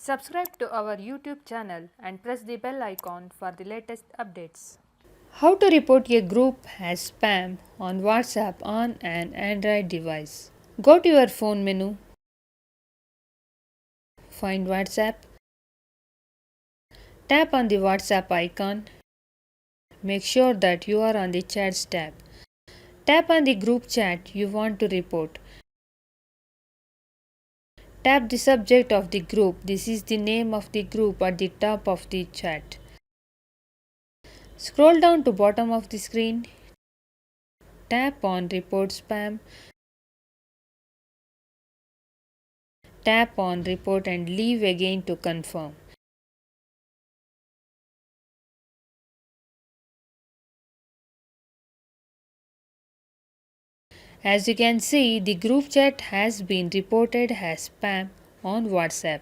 Subscribe to our YouTube channel and press the bell icon for the latest updates. How to report a group as spam on WhatsApp on an Android device. Go to your phone menu, find WhatsApp, tap on the WhatsApp icon, make sure that you are on the Chats tab. Tap on the group chat you want to report. Tap the subject of the group. This is the name of the group at the top of the chat. Scroll down to bottom of the screen. Tap on Report Spam. Tap on Report and leave again to confirm. As you can see, the group chat has been reported as spam on WhatsApp.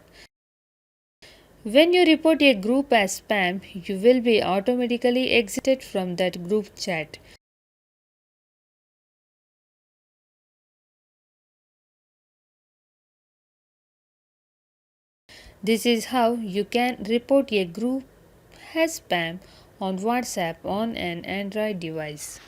When you report a group as spam, you will be automatically exited from that group chat. This is how you can report a group as spam on WhatsApp on an Android device.